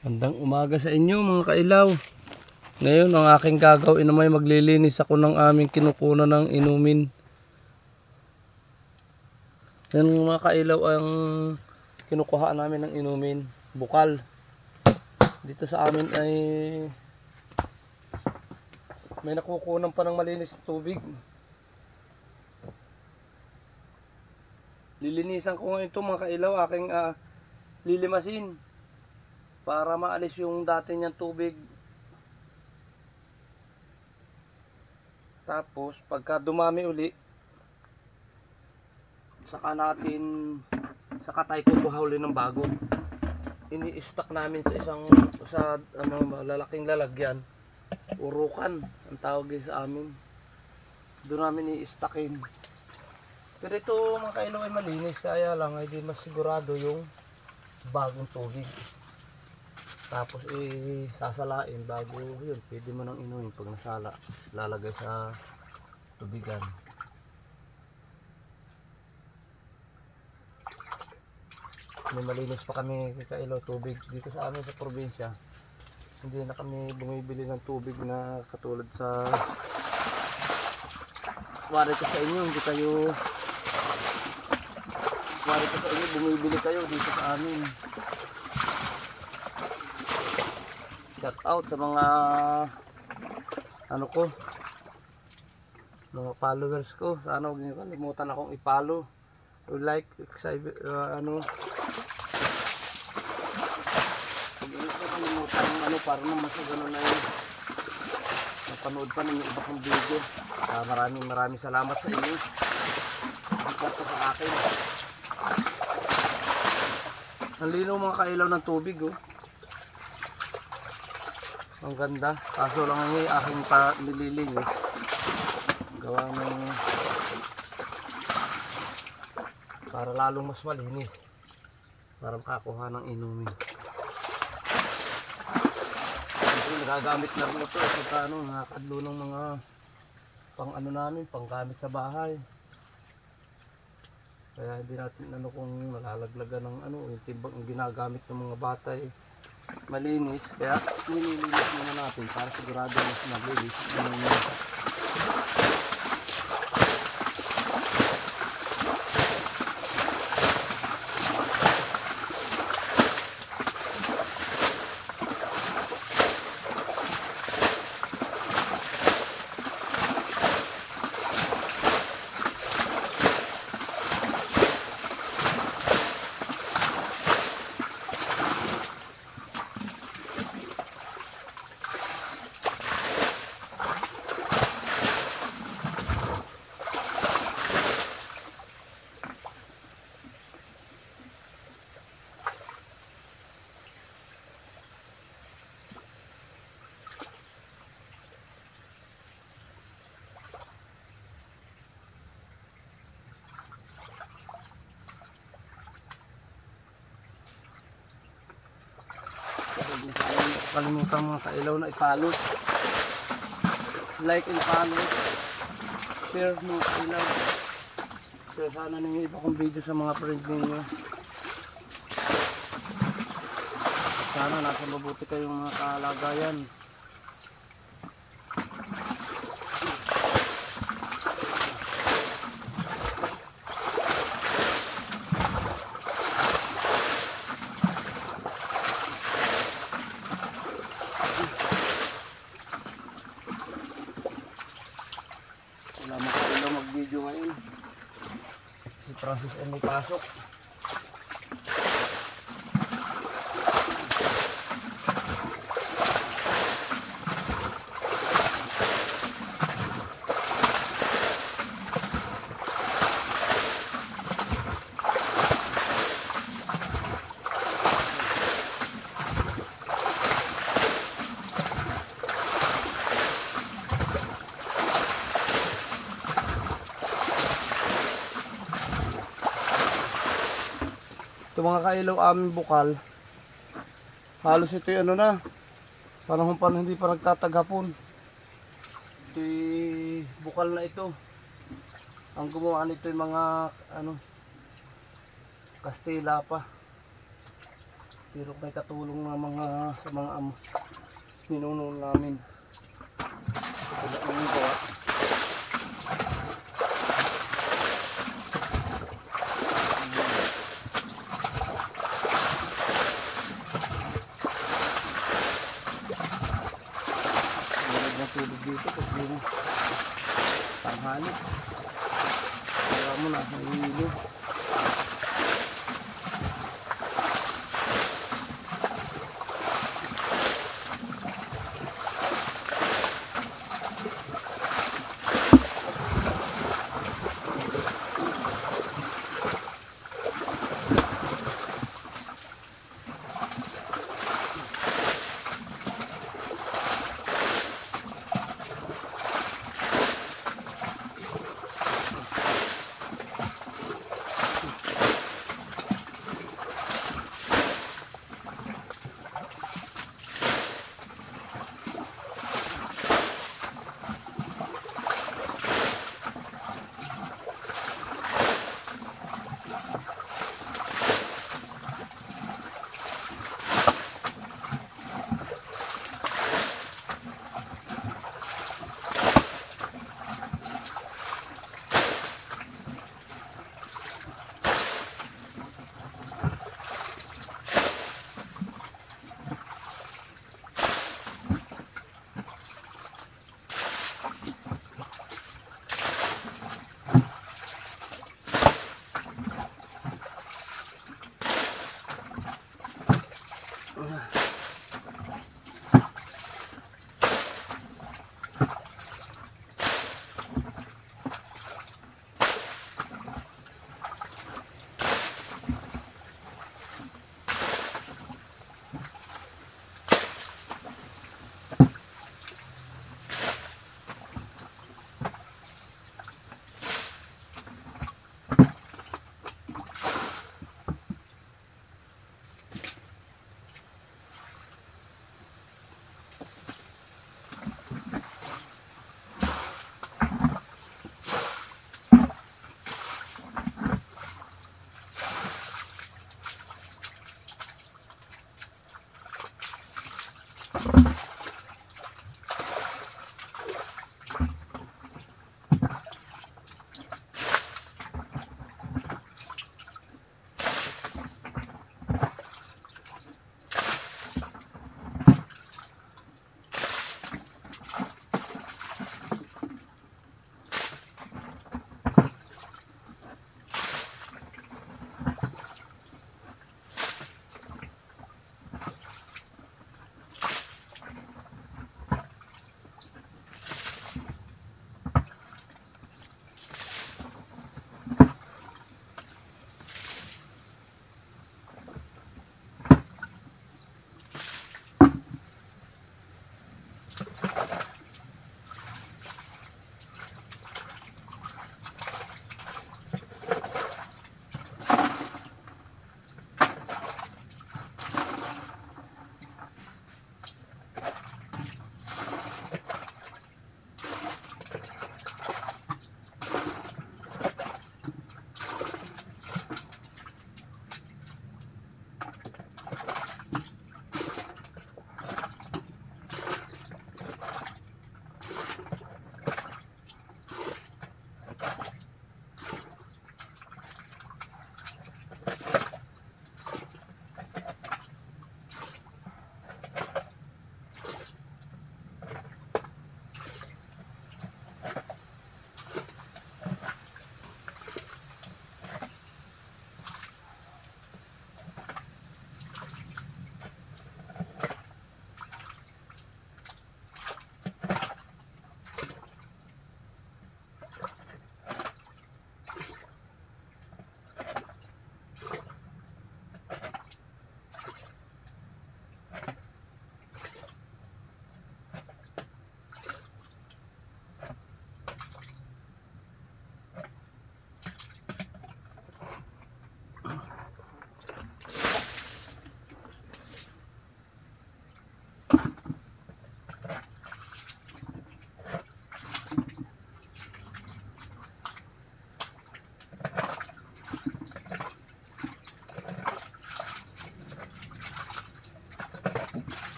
Magandang umaga sa inyo mga kailaw. Ngayon ang aking gagawin naman ay maglilinis ako ng aming kinukunan ng inumin. Yan mga kailaw ang kinukuhaan namin ng inumin. Bukal. Dito sa amin ay may nakukunan pa ng malinis na tubig. Lilinisan ko ngayon ito mga kailaw, aking lilimasin para maalis yung dati niyang tubig. Tapos pagka dumami uli, saka tayo kukuha uli ng bago. Ini-stock namin sa malalaking lalagyan, urukan ang tawag sa amin. Doon namin i-stockin. Pero ito mga kailaw ay malinis, kaya lang ay di mas sigurado yung bagong tubig. Tapos sasalain bago yun, pwede mo nang inumin pag nasala, lalagay sa tubigan. May malinis pa kami kailaw tubig dito sa amin sa probinsya. Hindi na kami bumibili ng tubig na katulad sa wari ko sa inyo, bumibili kayo dito sa amin. Shout out sa mga mga followers ko. Sana huwag niyo kalimutan akong i-follow o like, huwag niyo kalimutan para naman sa ganun na yun napanood pa ninyo iba kong video. Maraming salamat sa inyo. Support sa akin. Ang linaw mga kailaw ng tubig oh. Ang ganda. Kaso lang ang aking nililinis. Gawa ng para lalong mas malinis. Para makakuha ng inumin. Siyempre nagagamit na rin ito. Pagka nakakadlo ng mga panggamit sa bahay. Kaya hindi natin kung malalaglagan ng yung tibang ginagamit ng mga bata malinis, kaya nililinis muna natin para sigurado mas malinis. Kalimutan mga kailaw na i-follow, like and follow, share mga kailaw, share sana ninyo iba kong video sa mga friends ninyo. Sana nasa mabuti kayong mga kalagayan. Mag-video ngayon si Francis ay may pasok. Ito mga kailaw aming bukal, halos ito yung panahon pa hindi pa nagtataghapon. Ito bukal na ito. Ang gumawa nito yung mga Kastila pa. Pero may katulong na sa mga ninuno namin. Wala nang gawa. Meron na tulog dito pag yung tanghali. Kaya mo na, nahihilo.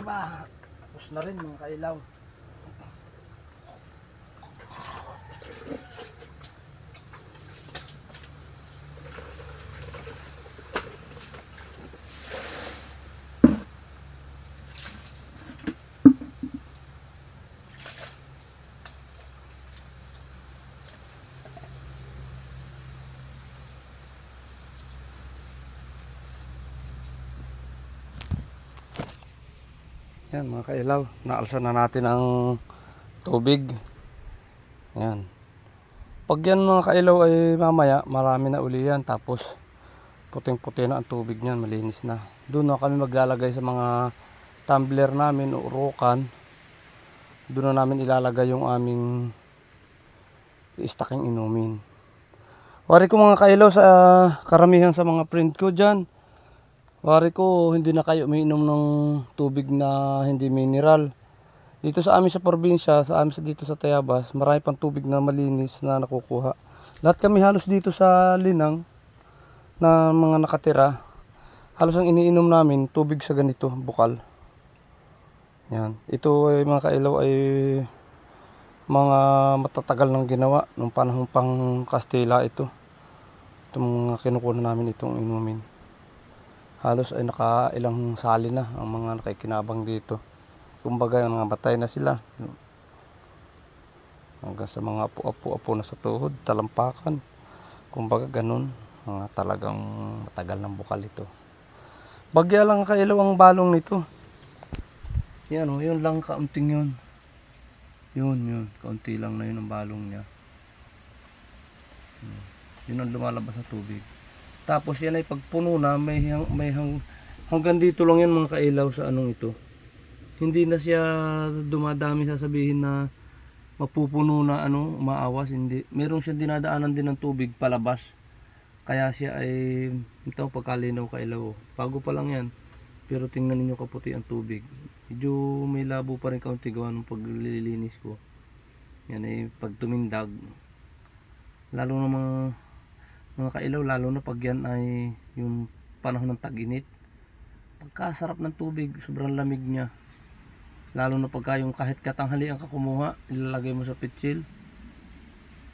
Aba, tapos na rin mga kailaw. Yan mga kailaw, naalsan na natin ang tubig. Yan. Pag yan mga kailaw ay mamaya marami na uli yan, tapos puting puti na ang tubig niyan, malinis na. Doon na kami maglalagay sa mga tumbler namin o urukan. Doon na namin ilalagay yung aming i-stocking inumin. Wari ko mga kailaw sa karamihan sa mga friend ko dyan, wari ko hindi na kayo umiinom ng tubig na hindi mineral. Dito sa amin sa probinsya, sa amin dito sa Tayabas, marami pang tubig na malinis na nakukuha. Lahat kami halos dito sa Linang na mga nakatira, halos ang iniinom namin tubig sa ganito, bukal. Yan. Ito ay mga kailaw ay mga matatagal ng ginawa nung panahon pang Kastila ito. Itong mga kinukuha namin itong inumin. Halos ay nakailang sali na ang mga nakikinabang dito. Kumbaga mga batay na sila. Hanggang sa mga apo-apo na sa tuhod, talampakan. Kumbaga ganun. Mga talagang matagal ng bukal ito. Bagya lang kailaw ang balong nito. Yan o, yun lang kaunting yun. Yun, kaunti lang na yun ang balong niya. Yun ang lumalabas sa tubig. Tapos yan ay pagpuno na, hanggang dito lang yan mga kailaw sa anong ito. Hindi na siya dumadami, sasabihin na mapupuno na umaawas, hindi. Meron siyang dinadaanan din ng tubig palabas. Kaya siya ay ito pagkalinaw kailaw. Bago pa lang yan. Pero tingnan niyo kaputi ang tubig. Medyo may labo pa rin kaunti gawa ng paglilinis ko. Yan ay pag tumindag. Lalo na mga kailaw, lalo na pag yan ay yung panahon ng tag-init. Pagkasarap ng tubig, sobrang lamig niya. Lalo na pagka yung kahit katanghali ang kakumuha, ilalagay mo sa pitsil.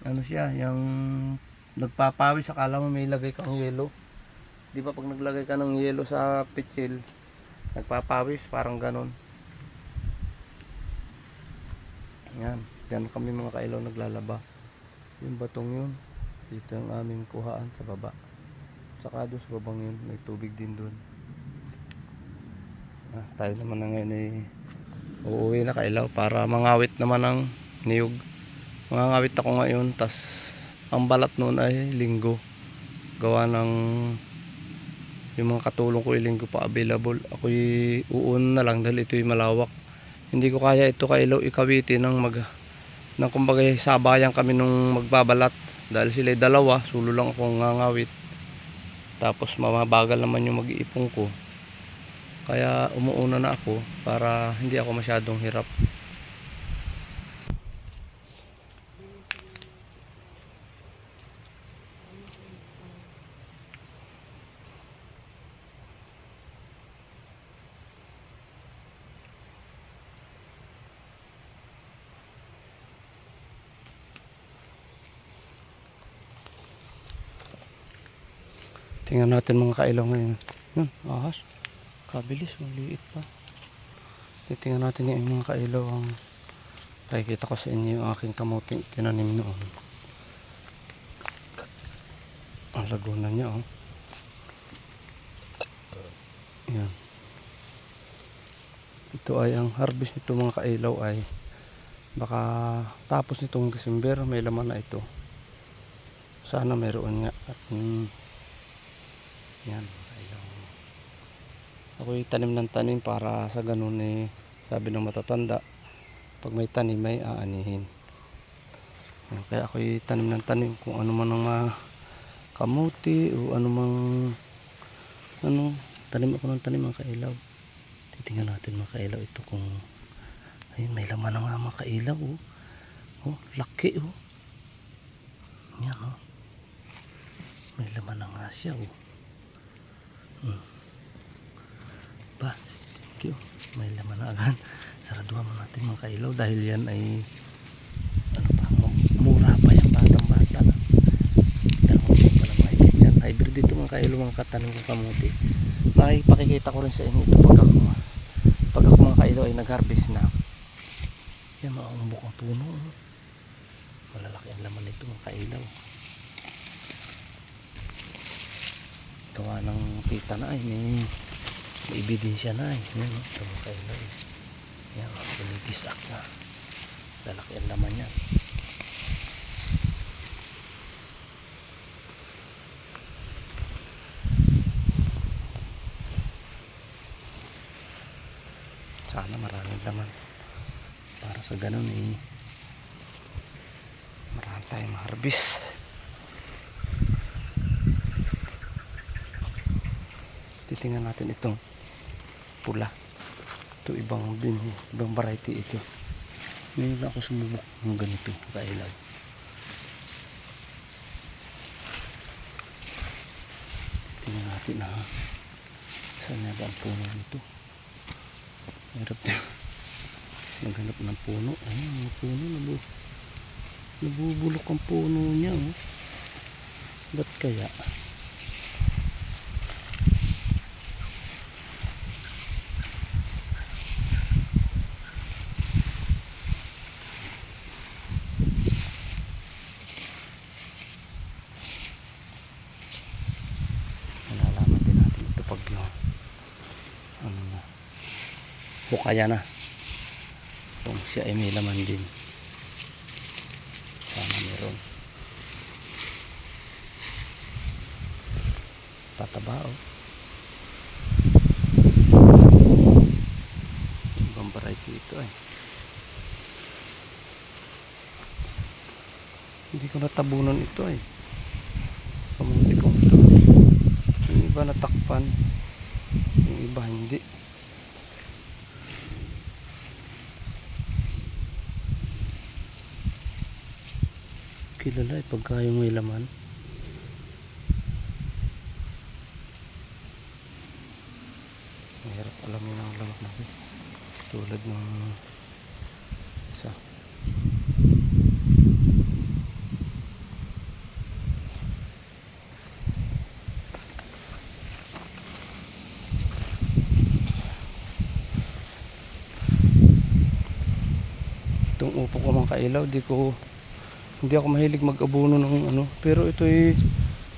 Ano siya, yung nagpapawis, akala mo may lagay kang yelo. Di ba pag naglagay ka ng yelo sa pitsil, nagpapawis, parang ganon. Yan, yan kami mga kailaw naglalaba. Yung batong yun, dito ang aming kuhaan sa baba. Saka doon sa babang yun, may tubig din doon. Tayo naman na ngayon ay uuwi na kailaw para mangawit naman ang niyog. Mangawit ako ngayon, tas ang balat noon ay linggo. Gawa ng yung mga katulong ko ay linggo pa available. Ako'y uun na lang dahil ito'y malawak. Hindi ko kaya ito kailaw ikawitin ng kumbaga sabayan kami nung magbabalat. Dahil sila dalawa, sulo lang akong ngangawit. Tapos mabagal naman yung mag-iipon ko. Kaya umuuna na ako para hindi ako masyadong hirap. Tingnan natin mga kailaw ngayon. Ahas. Kabilis, maliit pa. Tingnan natin yung mga kailaw. Pakikita ko sa inyo yung aking kamuting tinanim noon. Ang laguna niya, oh. Yan. Ito ay ang harvest nito mga kailaw ay baka tapos nitong December, may laman na ito. Sana mayroon nga. At yan, kailaw. Ako'y tanim ng tanim para sa ganun sabi ng matatanda, pag may tanim may aanihin. Kaya ako'y tanim ng tanim kung ano man ang kamuti o ano mang tanim ako ng tanim mga kailaw. Titingnan natin mga kailaw ito kung ayun, may laman na nga mga kailaw, oh, laki, oh. Yan, oh. May laman na nga siya, oh. Ba, thank you. may laman na agad. Saraduhan mo natin mga kailaw dahil yan ay mura pa yan, batang bata na. Dalawang pa lang mahigit yan. Hybrid dito mga kailaw, mga katanim ko kamuti. Makikipakikita ko rin sa inyo ito pag ako mga kailaw ay nag-harvest na. Yan, maumbok ang puno. Malalaki ang laman nito mga kailaw. Gawa ng kita na ay may ebidensya na ay. Yan, ito mga kailaw. Yan, pinigisak na. Lalaki ang laman yan. Sana maraming laman. Para sa ganun eh, marami tayong ma-harvest. Titingnan natin itong pula. Ito ibang variety ito. Ngayon lang ako sumubok ng ganito kailaw. Tingnan natin na saan na ba ang puno nito. Hirap na naghanap ng puno. Ayun, mga puno nabubulok ang puno niya, oh. Ba't kaya? Malalaman din natin ito pag ano na, bukaya na kung siya ay may laman din. Sana meron. Tataba, oh. Ibang variety ito ay. Hindi ko natabunan ito ay. Pamunti ko ito. Yung iba natakpan, yung iba hindi. Kilala pagka yung may laman. Mahirap alamin ang laman natin. Tulad ng isa. Itong upo ko mga kailaw, hindi ako mahilig mag-abono ng ano, pero ito ay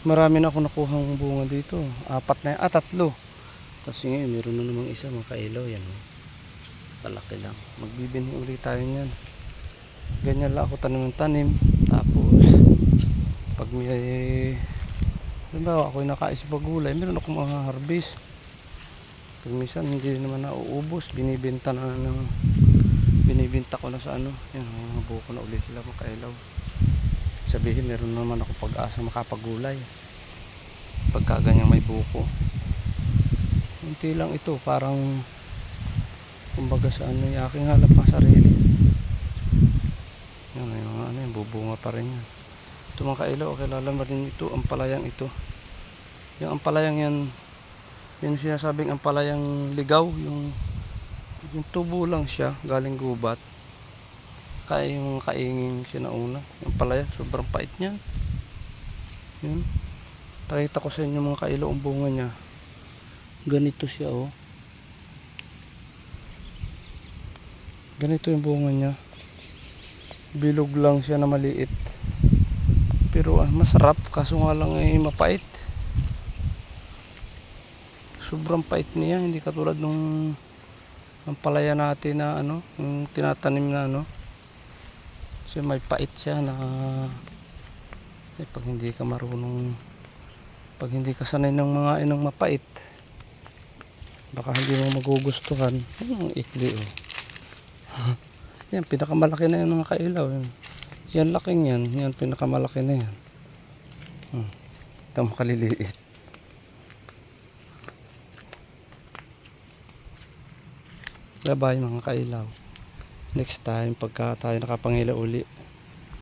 marami na ako nakuhang bunga dito. 4 na yan, 3. Tapos ngayon meron na namang isa mga kailaw yan. Palaki lang. Magbibinhi ulit tayo niyan. Ganyan lang ako tanim ng tanim. Tapos pag may halimbawa ako'y nakaisip gulay, meron akong mga harvest. Pag minsan hindi naman nauubos, binibenta ko na sa ano. Yan, mga buko na ulit sila mga kailaw. Sabihin meron naman ako pag-asa makapagulay pagka ganyan may buko. Unti lang ito, parang kumbaga sa ano yung aking halap ng sarili. Yan, yung ano yung bubunga pa rin yan. Ito mga kailaw, kilala mo rin ito, ampalayang ito. Yung ampalayang yan, yung sinasabing ampalayang ligaw, yung tubo lang siya galing gubat. Kaya yung kaingin siya na una. Yung palaya, sobrang pait niyan. Yun. Pakita ko sa inyo mga kailaw ang bunga niya. Ganito siya, oh. Ganito yung bunga niya. Bilog lang siya na maliit. Pero masarap, kaso nga lang ay mapait. Sobrang pait niya, hindi katulad nung ang palaya natin na ano, yung tinatanim na ano. Kasi may pait siya na pag hindi ka marunong, pag hindi ka sanay ng mga inang mapait, baka hindi mo magugustuhan. Ang ikli, oh. Yan, pinakamalaki na yan mga kailaw. Yan laking yan, yan pinakamalaki na yan. Ito makaliliit. Bye bye mga kailaw. Next time pagka tayo nakapangila uli,